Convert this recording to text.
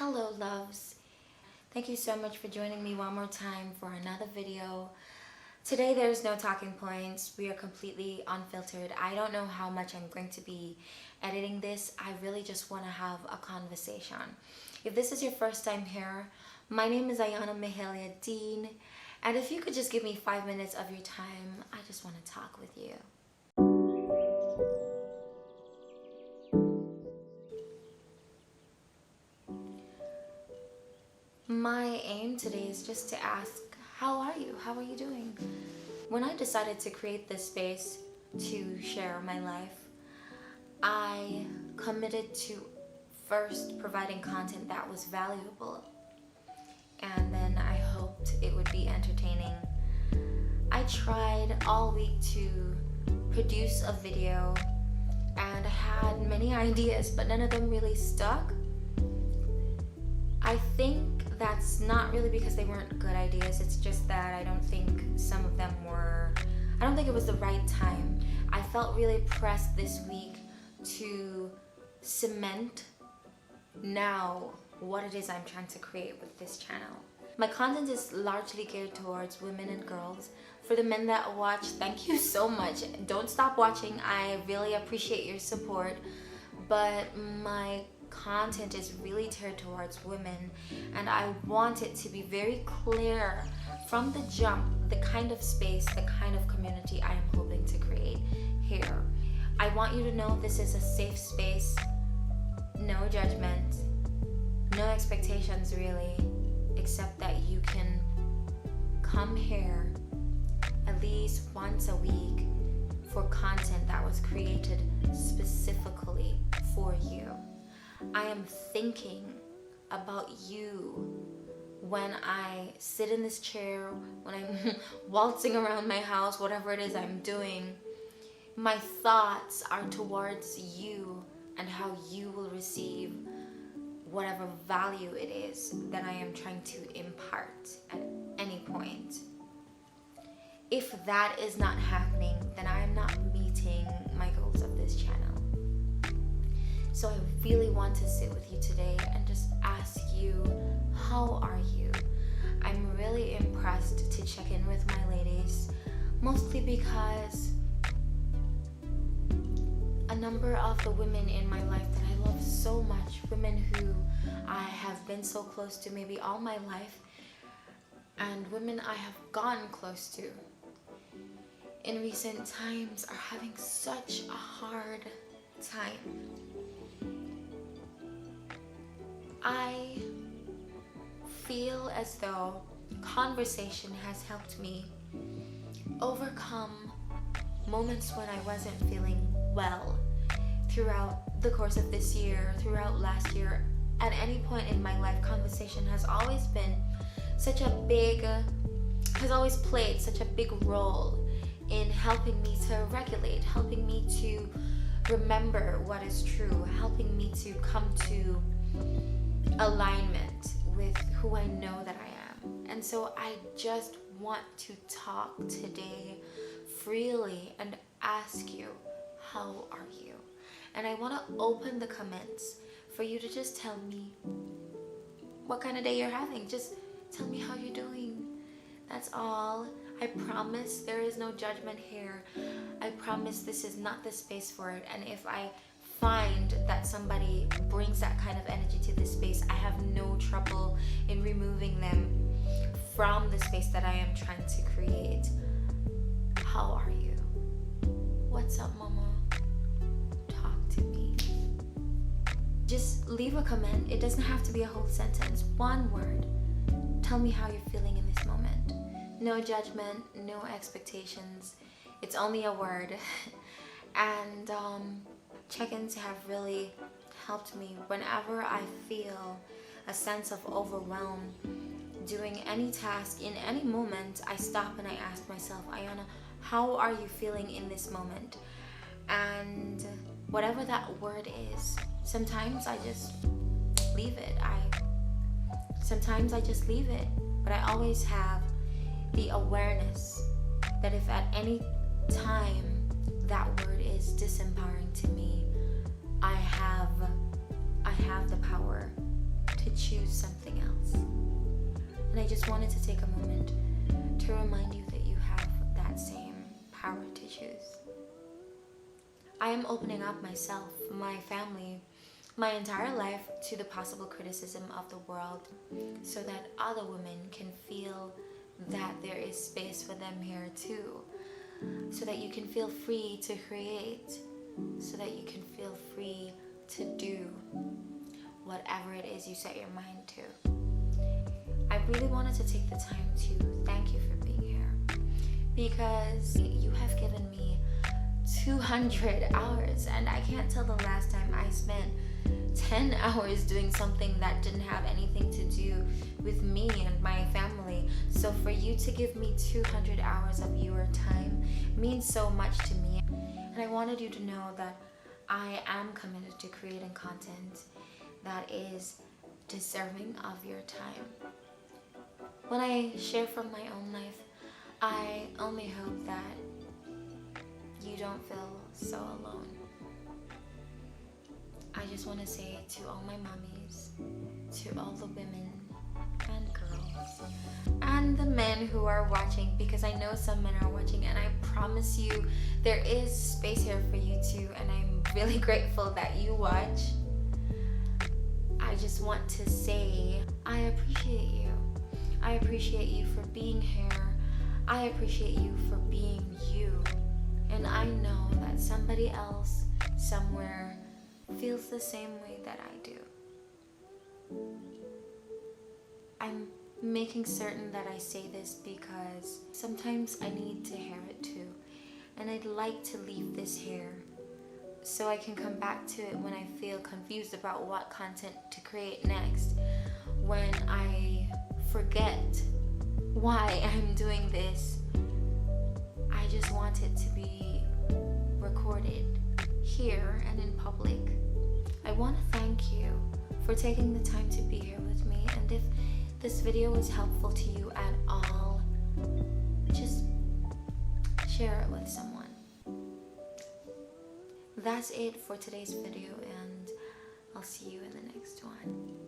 Hello loves, thank you so much for joining me one more time for another video. Today there's no talking points, we are completely unfiltered. I don't know how much I'm going to be editing this. I really just want to have a conversation. If this is your first time here, my name is Ayana Mahalia Dean, and if you could just give me 5 minutes of your time, I just want to talk with you. My aim today is just to ask, how are you? How are you doing? When I decided to create this space to share my life, I committed to first providing content that was valuable, and then I hoped it would be entertaining. I tried all week to produce a video, and I had many ideas, but none of them really stuck. I think that's not really because they weren't good ideas. It's just that I don't think some of them were, I don't think it was the right time. I felt really pressed this week to cement now what it is I'm trying to create with this channel. My content is largely geared towards women and girls. For the men that watch, thank you so much. Don't stop watching. I really appreciate your support. But my content is really tailored towards women, and I want it to be very clear from the jump the kind of space, the kind of community I am hoping to create here. I want you to know this is a safe space, no judgment, no expectations really, except that you can come here at least once a week for content that was created specifically for you. I am thinking about you when I sit in this chair, when I'm waltzing around my house, whatever it is I'm doing. My thoughts are towards you and how you will receive whatever value it is that I am trying to impart at any point. If that is not happening, then I am not meeting my goals of this channel. So I really want to sit with you today and just ask you, how are you? I'm really impressed to check in with my ladies, mostly because a number of the women in my life that I love so much, women who I have been so close to maybe all my life, and women I have gone close to in recent times are having such a hard time. I feel as though conversation has helped me overcome moments when I wasn't feeling well throughout the course of this year, throughout last year. At any point in my life, conversation has always been such a big, has always played such a big role in helping me to regulate, helping me to remember what is true, helping me to come to alignment with who I know that I am. And so I just want to talk today freely and ask you, how are you? And I want to open the comments for you to just tell me what kind of day you're having. Just tell me how you're doing. That's all. I promise there is no judgment here. I promise this is not the space for it. And if I find that somebody brings that kind of energy to this space, I have no trouble in removing them from the space that I am trying to create. How are you? What's up, mama? Talk to me. Just leave a comment. It doesn't have to be a whole sentence. One word. Tell me how you're feeling in this moment. No judgment, no expectations. It's only a word. And check-ins have really helped me whenever I feel a sense of overwhelm doing any task in any moment. I stop and I ask myself, Ayana, how are you feeling in this moment? And whatever that word is, sometimes I just leave it. Sometimes I just leave it, but I always have the awareness that if at any time that word is disempowering to me, I have the power to could choose something else. And I just wanted to take a moment to remind you that you have that same power to choose. I am opening up myself, my family, my entire life to the possible criticism of the world so that other women can feel that there is space for them here too. So that you can feel free to create, so that you can feel free to do whatever it is you set your mind to. I really wanted to take the time to thank you for being here, because you have given me 200 hours, and I can't tell the last time I spent 10 hours doing something that didn't have anything to do with me and my family. So for you to give me 200 hours of your time means so much to me. And I wanted you to know that I am committed to creating content that is deserving of your time. When I share from my own life, I only hope that you don't feel so alone. I just want to say to all my mummies, to all the women and girls, and the men who are watching, because I know some men are watching, and I promise you there is space here for you too, and I'm really grateful that you watch. I just want to say I appreciate you. I appreciate you for being here. I appreciate you for being you. And I know that somebody else somewhere feels the same way that I do. I'm making certain that I say this because sometimes I need to hear it too. And I'd like to leave this here so I can come back to it when I feel confused about what content to create next. When I forget why I'm doing this, I just want it to be recorded here and in public. I want to thank you for taking the time to be here with me, and if this video was helpful to you at all, just share it with someone. That's it for today's video, and I'll see you in the next one.